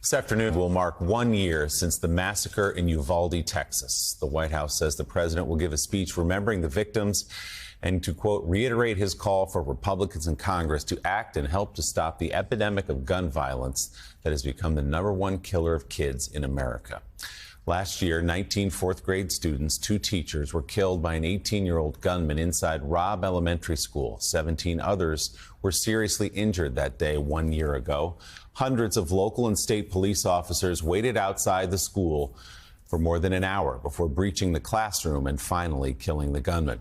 This afternoon will mark 1 year since the massacre in Uvalde, Texas. The White House says the president will give a speech remembering the victims and to, quote, reiterate his call for Republicans in Congress to act and help to stop the epidemic of gun violence that has become the #1 killer of kids in America. Last year, 19 fourth-grade students, 2 teachers, were killed by an 18-year-old gunman inside Robb Elementary School. 17 others were seriously injured that day 1 year ago. Hundreds of local and state police officers waited outside the school for more than an hour before breaching the classroom and finally killing the gunman.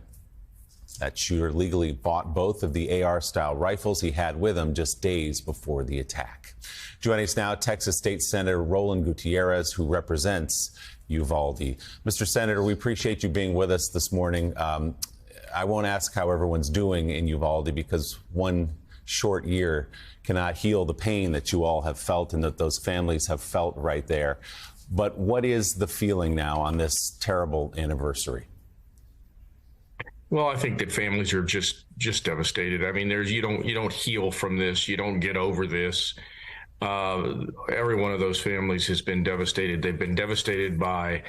That shooter legally bought both of the AR-style rifles he had with him just days before the attack. Joining us now, Texas State Senator Roland Gutierrez, who represents Uvalde. Mr. Senator, we appreciate you being with us this morning. I won't ask how everyone's doing in Uvalde because 1 short year cannot heal the pain that you all have felt and that those families have felt right there. But what is the feeling now on this terrible anniversary? Well, I think that families are just devastated. I mean, you don't heal from this. You don't get over this. Every one of those families has been devastated. They've been devastated by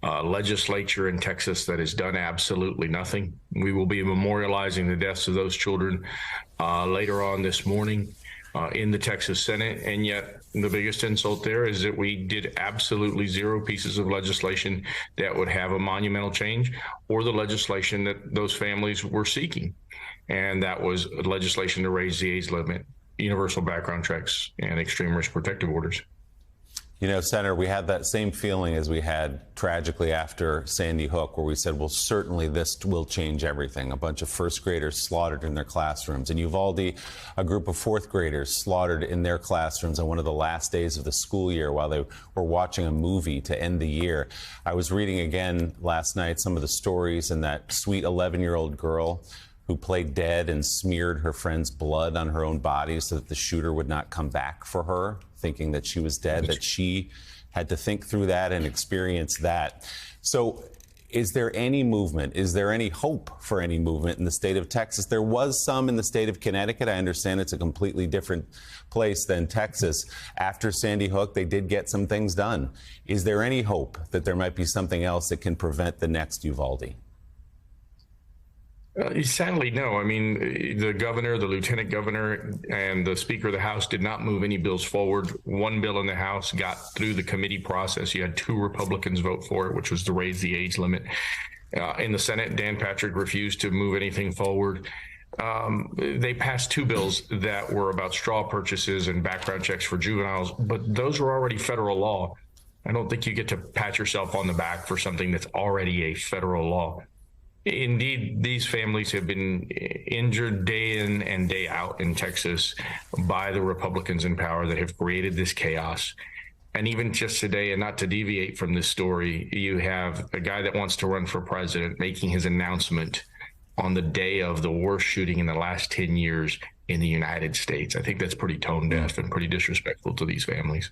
legislature in Texas that has done absolutely nothing. We will be memorializing the deaths of those children later on this morning in the Texas Senate. And yet the biggest insult there is that we did absolutely 0 pieces of legislation that would have a monumental change or the legislation that those families were seeking. And that was legislation to raise the age limit, universal background checks, and extreme risk protective orders. You know, Senator, we had that same feeling as we had tragically after Sandy Hook, where we said, well, certainly this will change everything. A bunch of first graders slaughtered in their classrooms. In Uvalde, a group of fourth graders slaughtered in their classrooms on one of the last days of the school year while they were watching a movie to end the year. I was reading again last night some of the stories, and that sweet 11-year-old girl who played dead and smeared her friend's blood on her own body so that the shooter would not come back for her, thinking that she was dead, that she had to think through that and experience that. So is there any movement? Is there any hope for any movement in the state of Texas? There was some in the state of Connecticut. I understand it's a completely different place than Texas. After Sandy Hook, they did get some things done. Is there any hope that there might be something else that can prevent the next Uvalde? Sadly, no. I mean, the governor, the lieutenant governor, and the Speaker of the House did not move any bills forward. One bill in the House got through the committee process. You had 2 Republicans vote for it, which was to raise the age limit. In the Senate, Dan Patrick refused to move anything forward. They passed 2 bills that were about straw purchases and background checks for juveniles, but those were already federal law. I don't think you get to pat yourself on the back for something that's already a federal law. Indeed, these families have been injured day in and day out in Texas by the Republicans in power that have created this chaos. And even just today, and not to deviate from this story, you have a guy that wants to run for president making his announcement on the day of the worst shooting in the last 10 years in the United States. I think that's pretty tone deaf and pretty disrespectful to these families.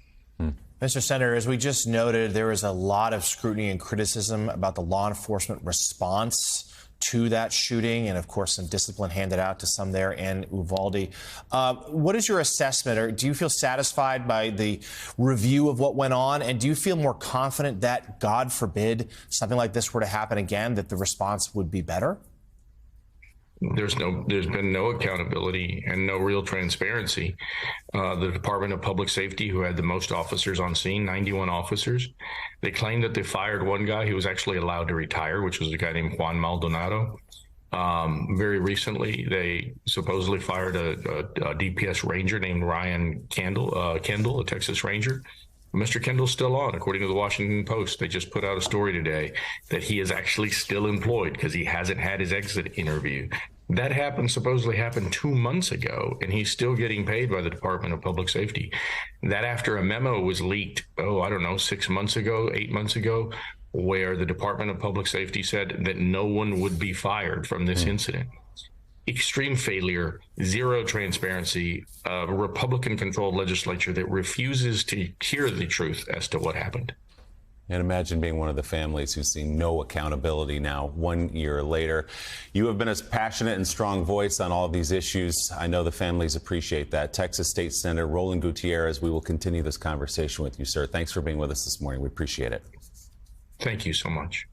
Mr. Senator, as we just noted, there is a lot of scrutiny and criticism about the law enforcement response to that shooting, and of course some discipline handed out to some there in Uvalde. What is your assessment, or do you feel satisfied by the review of what went on, and do you feel more confident that, God forbid, something like this were to happen again, that the response would be better? There's been no accountability and no real transparency. The Department of Public Safety, who had the most officers on scene, 91 officers, they claimed that they fired one guy who was actually allowed to retire, which was a guy named Juan Maldonado. Very recently, they supposedly fired a DPS ranger named Ryan Kendall, a Texas Ranger. Mr. Kendall's still on, according to the Washington Post. They just put out a story today that he is actually still employed because he hasn't had his exit interview. That supposedly happened 2 months ago, and he's still getting paid by the Department of Public Safety. That after a memo was leaked, 6 months ago, 8 months ago, where the Department of Public Safety said that no one would be fired from this incident. Extreme failure, zero transparency, a Republican-controlled legislature that refuses to hear the truth as to what happened. And imagine being one of the families who's seen no accountability now, 1 year later. You have been a passionate and strong voice on all of these issues. I know the families appreciate that. Texas State Senator Roland Gutierrez, we will continue this conversation with you, sir. Thanks for being with us this morning. We appreciate it. Thank you so much.